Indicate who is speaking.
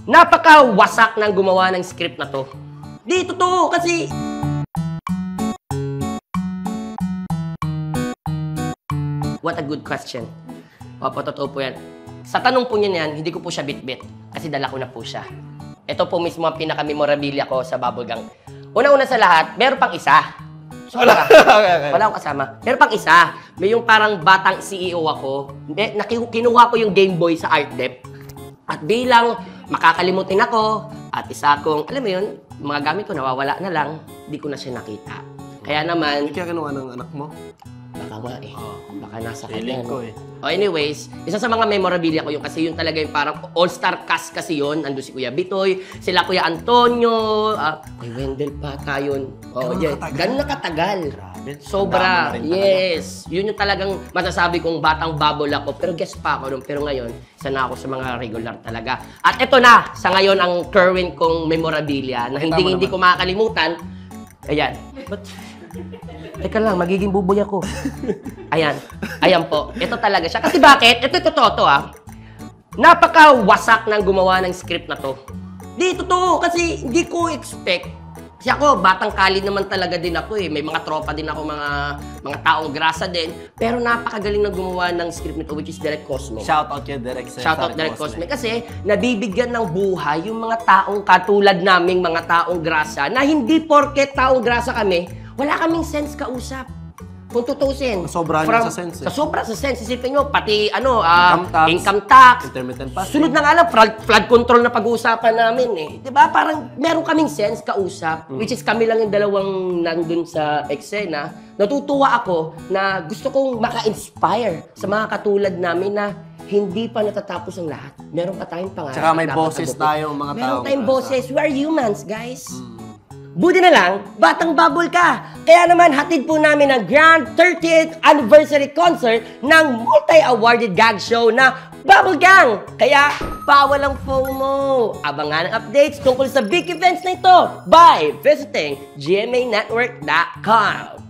Speaker 1: Napaka-wasak ng gumawa ng script na to. Di, totoo, kasi... What a good question. Opo, totoo po yan. Sa tanong po niya yan, hindi ko po siya bit-bit. Kasi dala ko na po siya. Ito po mismo ang pinaka-memorabilia ko sa Bubble Gang. Una-una sa lahat, meron pang isa. So, wala akong kasama. Meron pang isa. May yung parang batang CEO ako. Kinuha ko yung Game Boy sa Art Dep. At bilang makakalimutin ako, at isa akong, alam mo yun, mga gamit ko nawawala na lang, di ko na siya nakita. Kaya naman...
Speaker 2: Hindi kaya kinuha ng anak mo?
Speaker 1: Baka nga eh. Baka nasa
Speaker 2: Feeling
Speaker 1: kanya.
Speaker 2: ko eh.
Speaker 1: Anyways, isa sa mga memorabilia ko yung kasi yung talaga yung parang all-star cast kasi yun. Ando si Kuya Bitoy, sila Kuya Antonio, Kuya Wendell pa tayo. Ganun na katagal.
Speaker 2: Grabe.
Speaker 1: Sobra. Yes. Yun yung talagang masasabi kong batang bubble ako. Pero guess pa ako nun. Pero ngayon, isa na ako sa mga regular talaga. At ito na, sa ngayon, ang current kong memorabilia na hindi ko makakalimutan. Ayan. Teka lang, magiging buboy ako. Ayan. Ayan po. Ito talaga siya. Kasi bakit? Ito totoo to Napaka-wasak ng gumawa ng script na to. Di, totoo. Kasi hindi ko expect. Kasi ako, batang kali naman talaga din ako eh. May mga tropa din ako, mga taong grasa din. Pero napakagaling na gumawa ng script nito, which is Direk Cosme.
Speaker 2: Shoutout kay Direk.
Speaker 1: Shoutout Direk Cosme. Kasi nabibigyan ng buhay yung mga taong katulad naming mga taong grasa na hindi porket taong grasa kami, wala kaming sense kausap. Kung tutusin.
Speaker 2: Sobrang sa sense.
Speaker 1: Sobra sa sense. Isipin nyo, pati
Speaker 2: income tax,
Speaker 1: intermittent fasting. Sunod na nga lang, flood control na pag-uusapan namin eh. Diba? Parang meron kaming sense kausap, which is kami lang yung dalawang nandun sa eksena. Natutuwa ako na gusto kong maka-inspire sa mga katulad namin na hindi pa natatapos ang lahat. Meron pa tayong pangarap.
Speaker 2: Tsaka may boses tayo, mga tao.
Speaker 1: Meron tayong boses. We are humans, guys. Buti na lang, batang bubble ka. Kaya naman, hatid po namin ang Grand 30th Anniversary Concert ng multi-awarded gag show na Bubble Gang. Kaya, bawal ang FOMO. Abangan ang updates tungkol sa big events na ito by visiting gmanetwork.com.